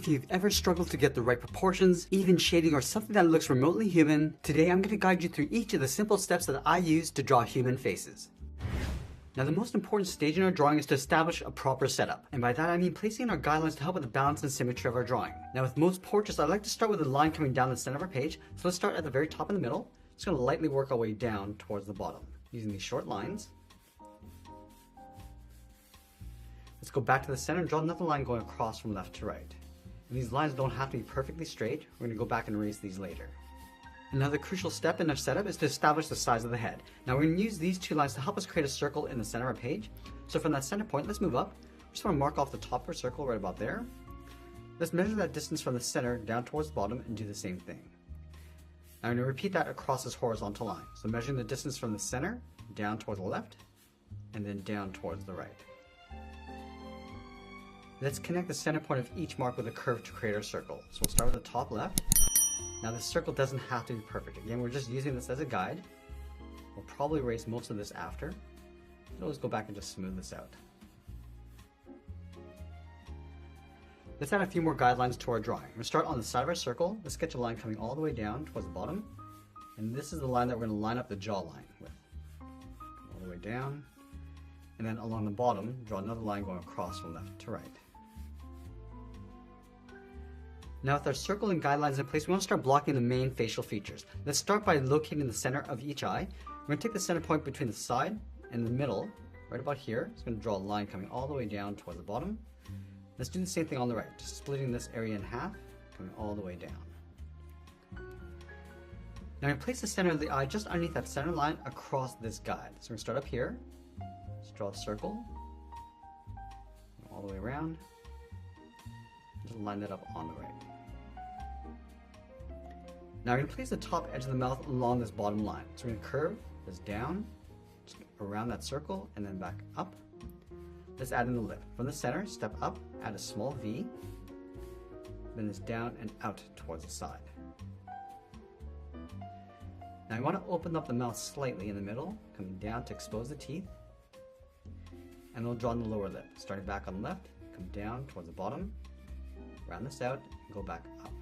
If you've ever struggled to get the right proportions, even shading, or something that looks remotely human, today I'm going to guide you through each of the simple steps that I use to draw human faces. Now, the most important stage in our drawing is to establish a proper setup, and by that I mean placing in our guidelines to help with the balance and symmetry of our drawing. Now, with most portraits, I like to start with a line coming down the center of our page, so let's start at the very top in the middle. Just going to lightly work our way down towards the bottom using these short lines. Let's go back to the center and draw another line going across from left to right. And these lines don't have to be perfectly straight. We're going to go back and erase these later. Another crucial step in our setup is to establish the size of the head. Now we're going to use these two lines to help us create a circle in the center of our page. So from that center point, let's move up. We just want to mark off the top of our circle right about there. Let's measure that distance from the center down towards the bottom and do the same thing. Now I'm going to repeat that across this horizontal line. So measuring the distance from the center down towards the left and then down towards the right. Let's connect the center point of each mark with a curve to create our circle. So we'll start with the top left. Now this circle doesn't have to be perfect. Again, we're just using this as a guide. We'll probably erase most of this after. So let's go back and just smooth this out. Let's add a few more guidelines to our drawing. We'll start on the side of our circle. Let's sketch a line coming all the way down towards the bottom. And this is the line that we're going to line up the jawline with. All the way down. And then along the bottom, draw another line going across from left to right. Now with our circle and guidelines in place, we want to start blocking the main facial features. Let's start by locating the center of each eye. We're going to take the center point between the side and the middle, right about here. It's going to draw a line coming all the way down towards the bottom. Let's do the same thing on the right, just splitting this area in half, coming all the way down. Now I'm going to place the center of the eye just underneath that center line across this guide. So we're going to start up here, just draw a circle, all the way around, just line that up on the right. Now we're going to place the top edge of the mouth along this bottom line. So we're going to curve this down, around that circle, and then back up. Let's add in the lip. From the center, step up, add a small V, then this down and out towards the side. Now I want to open up the mouth slightly in the middle, coming down to expose the teeth, and we'll draw in the lower lip. Starting back on the left, come down towards the bottom, round this out, and go back up.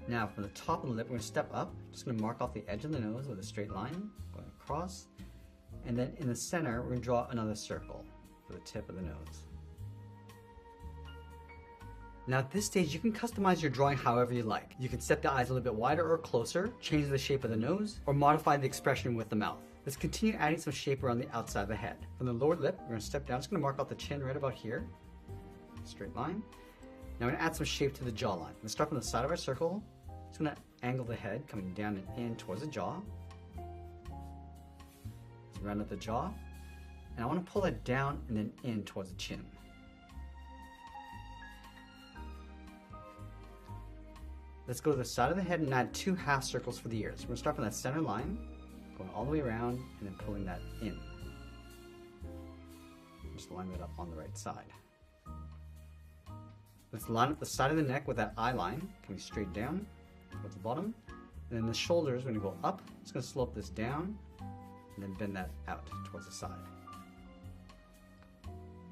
Now from the top of the lip, we're going to step up. Just going to mark off the edge of the nose with a straight line, going across. And then in the center, we're going to draw another circle for the tip of the nose. Now at this stage, you can customize your drawing however you like. You can set the eyes a little bit wider or closer, change the shape of the nose, or modify the expression with the mouth. Let's continue adding some shape around the outside of the head. From the lower lip, we're going to step down. Just going to mark out the chin right about here. Straight line. Now I'm going to add some shape to the jawline. Let's start from the side of our circle. Just going to angle the head coming down and in towards the jaw. Let's round up the jaw. And I want to pull that down and then in towards the chin. Let's go to the side of the head and add two half circles for the ears. We're going to start from that center line, going all the way around and then pulling that in. Just line that up on the right side. Let's line up the side of the neck with that eye line, coming straight down towards the bottom. And then the shoulders, we're going to go up. Just going to slope this down and then bend that out towards the side.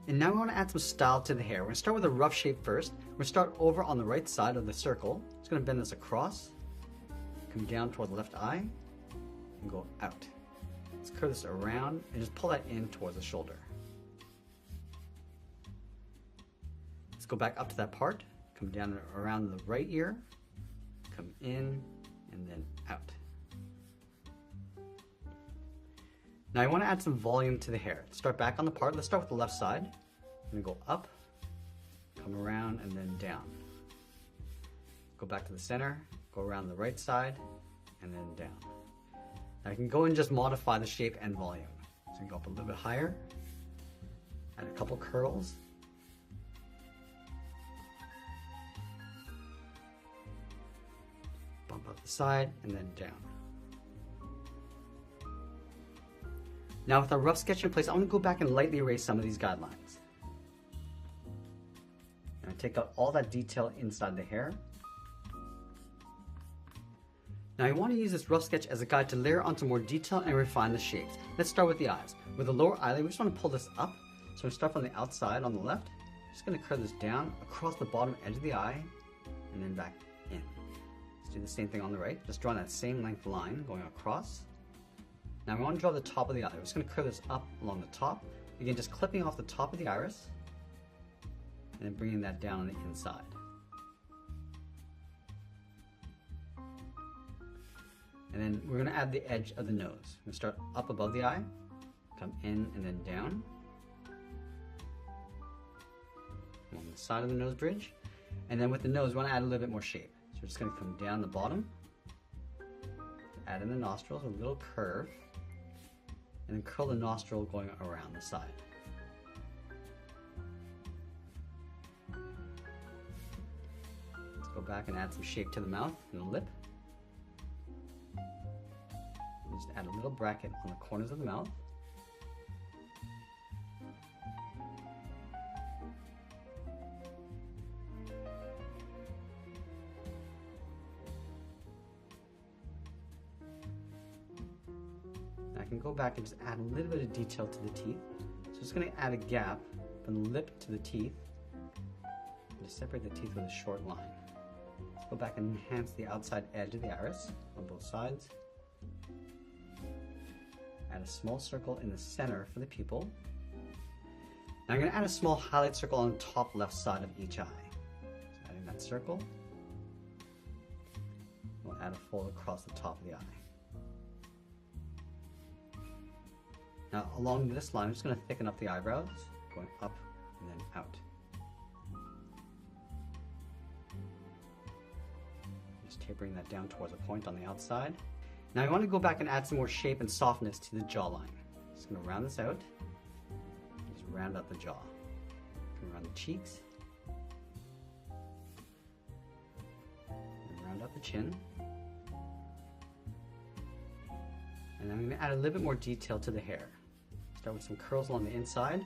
And now we want to add some style to the hair. We're going to start with a rough shape first. We're going to start over on the right side of the circle. Just going to bend this across, come down toward the left eye, and go out. Let's curve this around and just pull that in towards the shoulder. Let's go back up to that part, come down around the right ear, come in, and then out. Now I want to add some volume to the hair. Start back on the part. Let's start with the left side. I'm going to go up, come around, and then down. Go back to the center, go around the right side, and then down. Now I can go and just modify the shape and volume. So I can go up a little bit higher, add a couple curls, bump up the side, and then down. Now with our rough sketch in place, I want to go back and lightly erase some of these guidelines. And I take out all that detail inside the hair. Now I want to use this rough sketch as a guide to layer on some more detail and refine the shapes. Let's start with the eyes. With the lower eyelid, we just want to pull this up. So we start from the outside on the left, Just going to curve this down across the bottom edge of the eye and then back in. Let's do the same thing on the right. Just drawing that same length line going across. Now we want to draw the top of the eye. We're just going to curve this up along the top. Again, just clipping off the top of the iris and then bringing that down on the inside. And then we're going to add the edge of the nose. We're going to start up above the eye, come in and then down. On the side of the nose bridge. And then with the nose, we want to add a little bit more shape. So we're just going to come down the bottom, add in the nostrils, a little curve, and then curl the nostril going around the side. Let's go back and add some shape to the mouth and the lip. Just add a little bracket on the corners of the mouth. I can go back and just add a little bit of detail to the teeth. So it's going to add a gap from the lip to the teeth. And just separate the teeth with a short line. Let's go back and enhance the outside edge of the iris on both sides. Add a small circle in the center for the pupil. Now I'm going to add a small highlight circle on the top left side of each eye. So adding that circle. We'll add a fold across the top of the eye. Now along this line, I'm just going to thicken up the eyebrows, going up and then out. Just tapering that down towards a point on the outside. Now I want to go back and add some more shape and softness to the jawline. Just going to round this out. Just round out the jaw. Come around the cheeks. And round out the chin. And I'm going to add a little bit more detail to the hair. Start with some curls along the inside.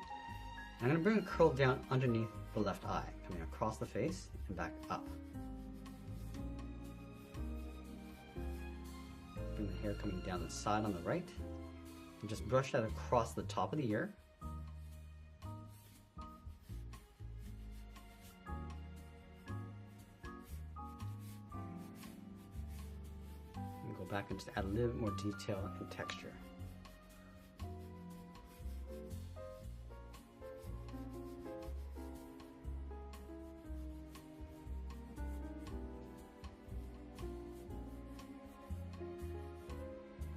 And I'm going to bring a curl down underneath the left eye, coming across the face and back up. Bring the hair coming down the side on the right. And just brush that across the top of the ear. And go back and just add a little bit more detail and texture.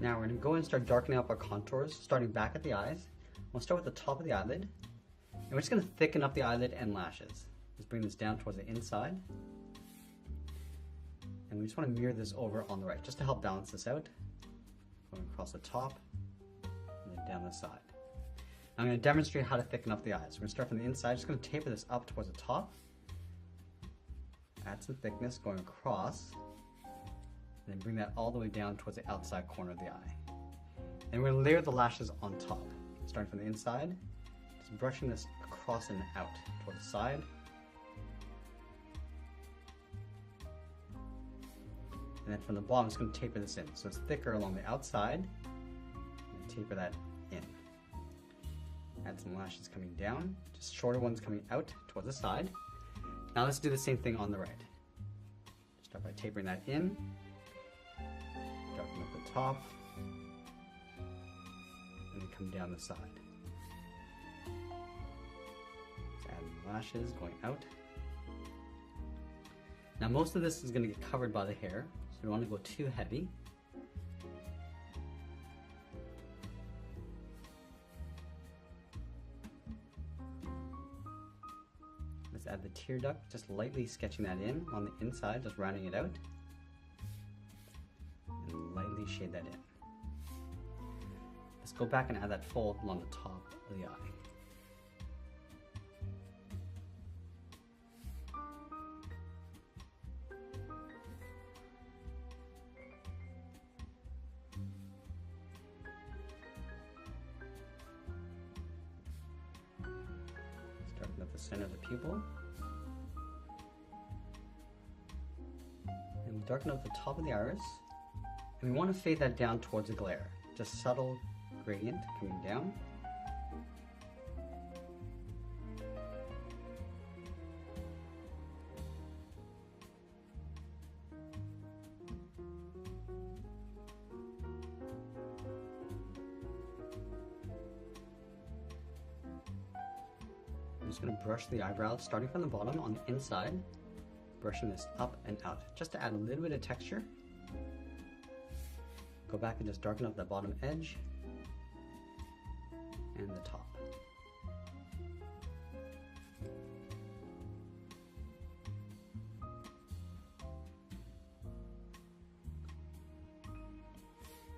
Now we're going to go and start darkening up our contours, starting back at the eyes. We'll start with the top of the eyelid. And we're just going to thicken up the eyelid and lashes. Let's bring this down towards the inside. And we just want to mirror this over on the right, just to help balance this out. Going across the top, and then down the side. Now I'm going to demonstrate how to thicken up the eyes. We're going to start from the inside, just going to taper this up towards the top. Add some thickness going across. And then bring that all the way down towards the outside corner of the eye. And we're going to layer the lashes on top. Starting from the inside, just brushing this across and out towards the side. And then from the bottom, I'm just going to taper this in. So it's thicker along the outside, and taper that in. Add some lashes coming down, just shorter ones coming out towards the side. Now let's do the same thing on the right. Start by tapering that in. Darken up the top, and then come down the side. Just add lashes going out. Now most of this is going to get covered by the hair, so we don't want to go too heavy. Let's add the tear duct, just lightly sketching that in on the inside, just rounding it out. And lightly shade that in. Let's go back and add that fold along the top of the eye. Starting at the center of the pupil. And darken up the top of the iris. And we want to fade that down towards a glare. Just subtle gradient coming down. just going to brush the eyebrow starting from the bottom on the inside, brushing this up and out just to add a little bit of texture. Go back and just darken up the bottom edge and the top.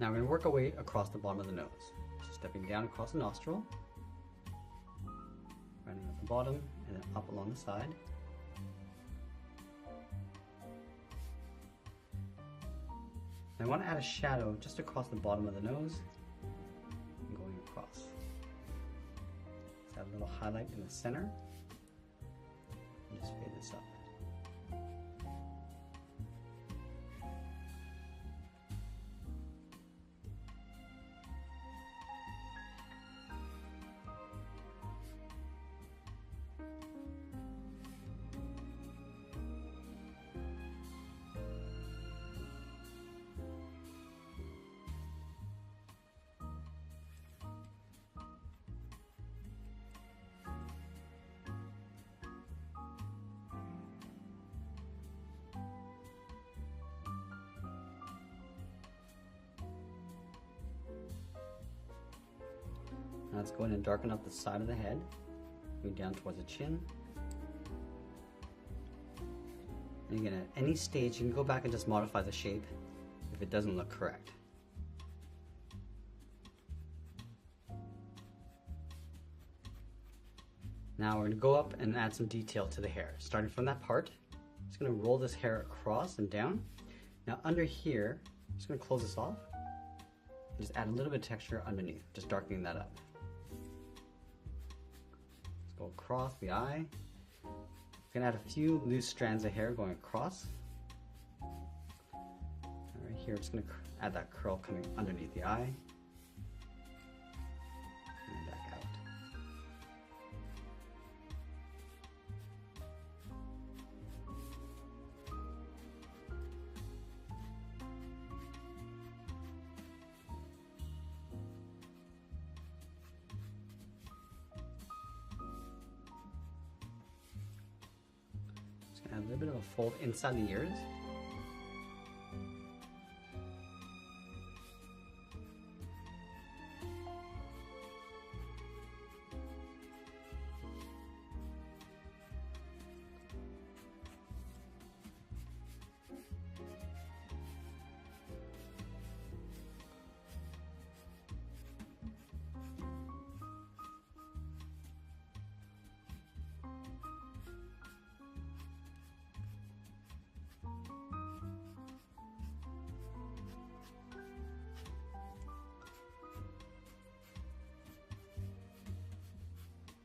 Now we're going to work our way across the bottom of the nose. So stepping down across the nostril, running at the bottom and then up along the side. I want to add a shadow just across the bottom of the nose and going across. Let's add a little highlight in the center and just fade this up. Now let's go in and darken up the side of the head, going down towards the chin. And again, at any stage, you can go back and just modify the shape if it doesn't look correct. Now we're going to go up and add some detail to the hair. Starting from that part, I'm just going to roll this hair across and down. Now under here, I'm just going to close this off. Just add a little bit of texture underneath, just darkening that up. Let's go across the eye. I'm going to add a few loose strands of hair going across. And right here, I'm just going to add that curl coming underneath the eye. And back out. Add a little bit of a fold inside the ears.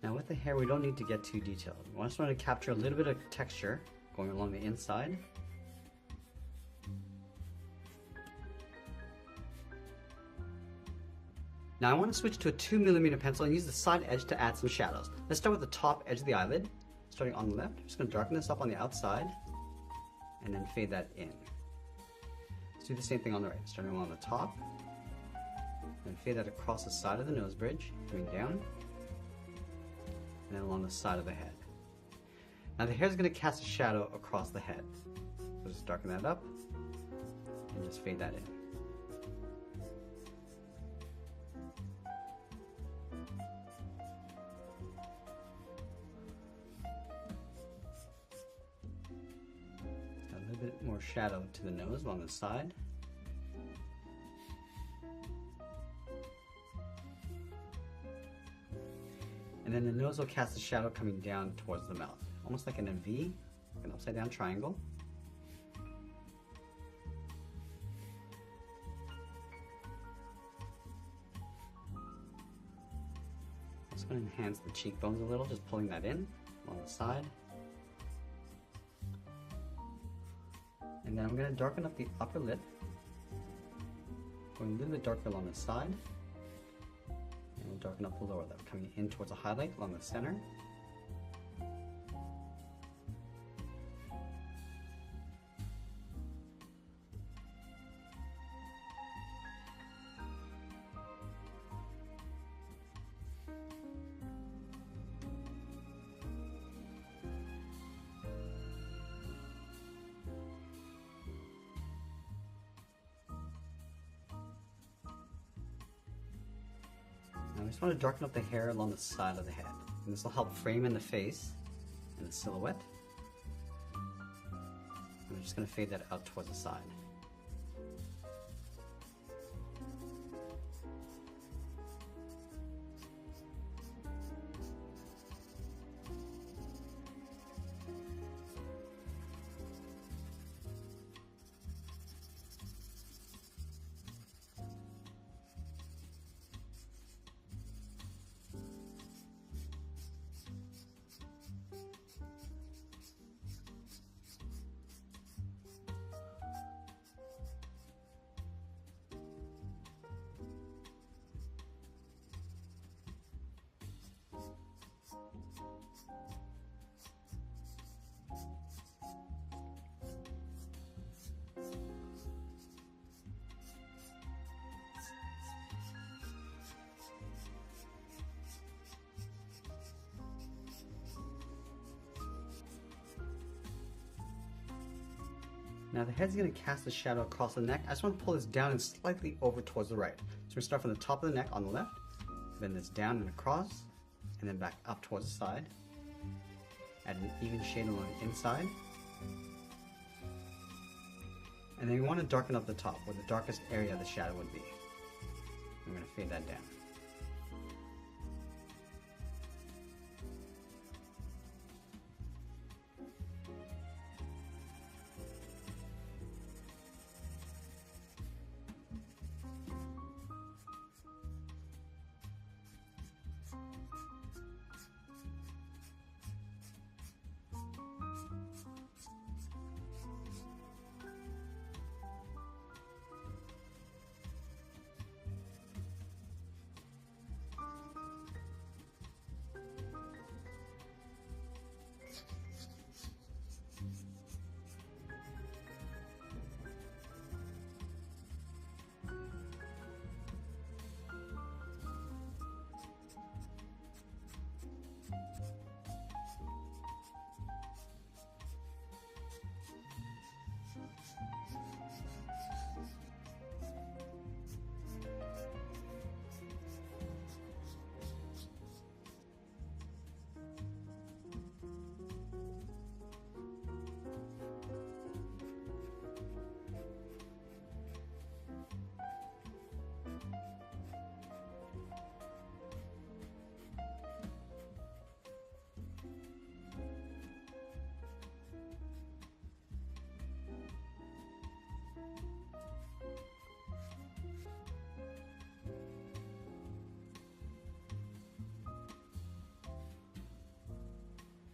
Now with the hair, we don't need to get too detailed. We just want to capture a little bit of texture going along the inside. Now I want to switch to a 2mm pencil and use the side edge to add some shadows. Let's start with the top edge of the eyelid. Starting on the left, I'm just going to darken this up on the outside and then fade that in. Let's do the same thing on the right, starting along the top, then fade that across the side of the nose bridge, going down, and then along the side of the head. Now the hair is going to cast a shadow across the head. So just darken that up and just fade that in. A little bit more shadow to the nose along the side. And then the nose will cast a shadow coming down towards the mouth, almost like in a V, an upside down triangle. Just going to enhance the cheekbones a little, just pulling that in along the side. And then I'm going to darken up the upper lip, going a little bit darker along the side. And we'll darken up the lower lip, coming in towards a highlight along the center. we just want to darken up the hair along the side of the head. And this will help frame in the face and the silhouette. I'm just going to fade that out towards the side. Now the head's going to cast a shadow across the neck. I just want to pull this down and slightly over towards the right. So we start from the top of the neck on the left, bend this down and across, and then back up towards the side. Add an even shade along the inside. And then we want to darken up the top, where the darkest area of the shadow would be. I'm going to fade that down.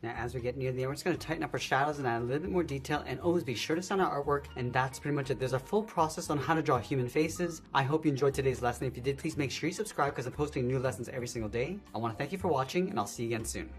Now as we get near the end, we're just going to tighten up our shadows and add a little bit more detail, and always be sure to sign our artwork, and that's pretty much it. There's a full process on how to draw human faces. I hope you enjoyed today's lesson. If you did, please make sure you subscribe because I'm posting new lessons every single day. I want to thank you for watching, and I'll see you again soon.